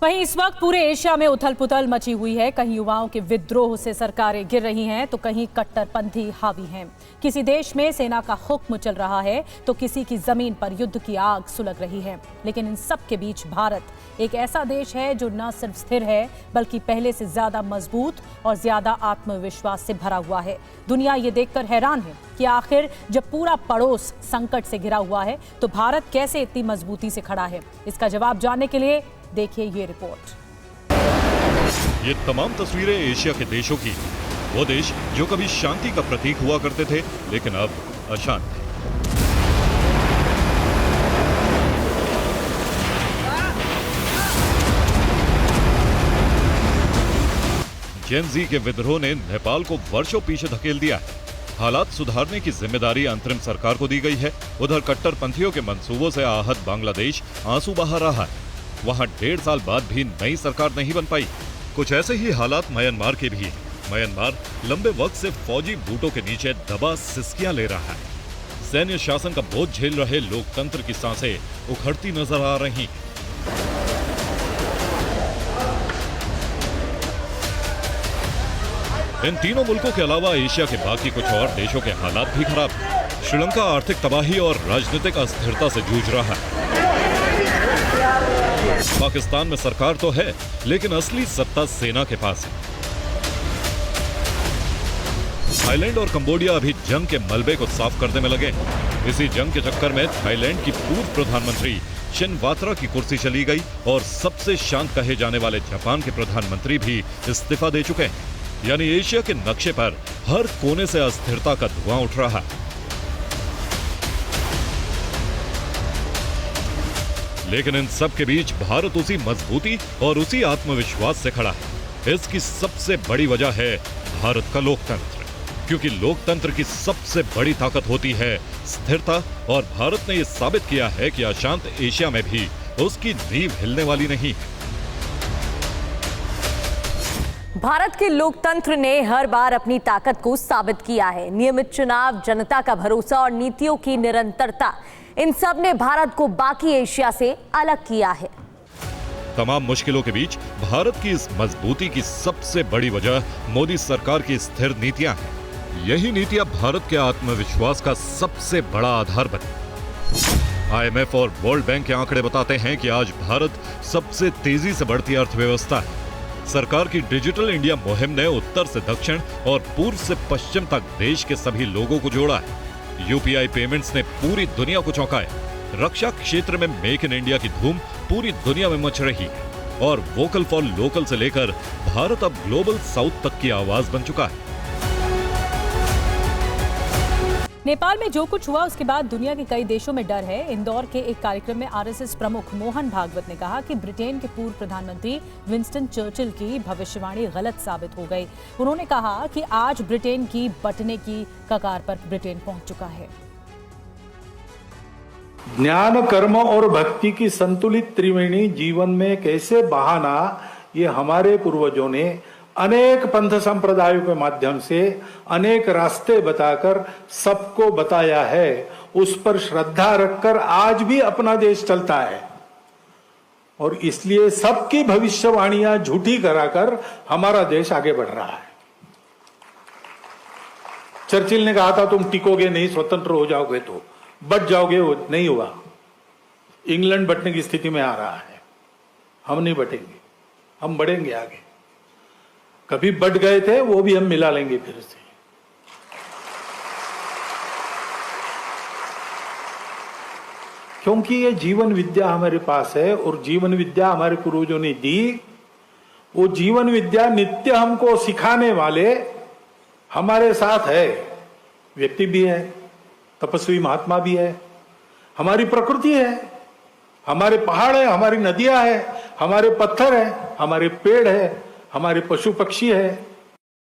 वहीं इस वक्त पूरे एशिया में उथल पुथल मची हुई है। कहीं युवाओं के विद्रोह से सरकारें गिर रही हैं तो कहीं कट्टरपंथी हावी हैं। किसी देश में सेना का हुक्म चल रहा है तो किसी की जमीन पर युद्ध की आग सुलग रही है। लेकिन इन सब के बीच भारत एक ऐसा देश है जो न सिर्फ स्थिर है बल्कि पहले से ज्यादा मजबूत और ज्यादा आत्मविश्वास से भरा हुआ है। दुनिया ये देखकर हैरान है कि आखिर जब पूरा पड़ोस संकट से घिरा हुआ है तो भारत कैसे इतनी मजबूती से खड़ा है। इसका जवाब जानने के लिए देखिए ये रिपोर्ट। ये तमाम तस्वीरें एशिया के देशों की, वो देश जो कभी शांति का प्रतीक हुआ करते थे लेकिन अब अशांत है। जेन जी के विद्रोह ने नेपाल को वर्षों पीछे धकेल दिया है। हालात सुधारने की जिम्मेदारी अंतरिम सरकार को दी गई है। उधर कट्टरपंथियों के मंसूबों से आहत बांग्लादेश आंसू बहा रहा है। वहां 1.5 साल बाद भी नई सरकार नहीं बन पाई। कुछ ऐसे ही हालात म्यांमार के भी हैं। म्यांमार लंबे वक्त से फौजी बूटों के नीचे दबा सिसकियां ले रहा है। सैन्य शासन का बोझ झेल रहे लोकतंत्र की सांसें उखड़ती नजर आ रही हैं। इन तीनों मुल्कों के अलावा एशिया के बाकी कुछ और देशों के हालात भी खराब हैं। श्रीलंका आर्थिक तबाही और राजनीतिक अस्थिरता से जूझ रहा है। पाकिस्तान में सरकार तो है लेकिन असली सत्ता सेना के पास है। थाईलैंड और कंबोडिया अभी जंग के मलबे को साफ करने में लगे। इसी जंग के चक्कर में थाईलैंड की पूर्व प्रधानमंत्री शिनवात्रा की कुर्सी चली गई और सबसे शांत कहे जाने वाले जापान के प्रधानमंत्री भी इस्तीफा दे चुके हैं। यानी एशिया के नक्शे पर हर कोने से अस्थिरता का धुआं उठ रहा है। लेकिन इन सब के बीच भारत उसी मजबूती और उसी आत्मविश्वास से खड़ा है। इसकी सबसे बड़ी वजह है भारत का लोकतंत्र, क्योंकि लोकतंत्र की सबसे बड़ी ताकत होती है स्थिरता। और भारत ने यह साबित किया है कि अशांत एशिया में भी उसकी नींव हिलने वाली नहीं है। भारत के लोकतंत्र ने हर बार अपनी ताकत को साबित किया है। नियमित चुनाव, जनता का भरोसा और नीतियों की निरंतरता, इन सब ने भारत को बाकी एशिया से अलग किया है। तमाम मुश्किलों के बीच भारत की इस मजबूती की सबसे बड़ी वजह मोदी सरकार की स्थिर नीतियां हैं। यही नीतियां भारत के आत्मविश्वास का सबसे बड़ा आधार बनी। IMF और वर्ल्ड बैंक के आंकड़े बताते हैं कि आज भारत सबसे तेजी से बढ़ती अर्थव्यवस्था है। सरकार की डिजिटल इंडिया मुहिम ने उत्तर से दक्षिण और पूर्व से पश्चिम तक देश के सभी लोगों को जोड़ा है। UPI पेमेंट्स ने पूरी दुनिया को चौंकाया। रक्षा क्षेत्र में मेक इन इंडिया की धूम पूरी दुनिया में मच रही है और वोकल फॉर लोकल से लेकर भारत अब ग्लोबल साउथ तक की आवाज बन चुका है। नेपाल में जो कुछ हुआ उसके बाद दुनिया के कई देशों में डर है। इंदौर के एक कार्यक्रम में RSS प्रमुख मोहन भागवत ने कहा कि ब्रिटेन के पूर्व प्रधानमंत्री विंस्टन चर्चिल की भविष्यवाणी गलत साबित हो गई। उन्होंने कहा कि आज ब्रिटेन की बंटने की कगार पर ब्रिटेन पहुंच चुका है। ज्ञान, कर्म और भक्ति की संतुलित त्रिवेणी जीवन में कैसे बहाना, ये हमारे पूर्वजों ने अनेक पंथ संप्रदायों के माध्यम से अनेक रास्ते बताकर सबको बताया है। उस पर श्रद्धा रखकर आज भी अपना देश चलता है और इसलिए सबकी भविष्यवाणियां झूठी कराकर हमारा देश आगे बढ़ रहा है। चर्चिल ने कहा था तुम टिकोगे नहीं, स्वतंत्र हो जाओगे तो बट जाओगे, वो नहीं हुआ। इंग्लैंड बटने की स्थिति में आ रहा है। हम नहीं बटेंगे, हम बढ़ेंगे आगे। कभी बढ़ गए थे वो भी हम मिला लेंगे फिर से। क्योंकि ये जीवन विद्या हमारे पास है और जीवन विद्या हमारे पूर्वजों ने दी। वो जीवन विद्या नित्य हमको सिखाने वाले हमारे साथ है। व्यक्ति भी है, तपस्वी महात्मा भी है, हमारी प्रकृति है, हमारे पहाड़ है, हमारी नदियां है, हमारे पत्थर है, हमारे पेड़ है, हमारे पशु पक्षी है,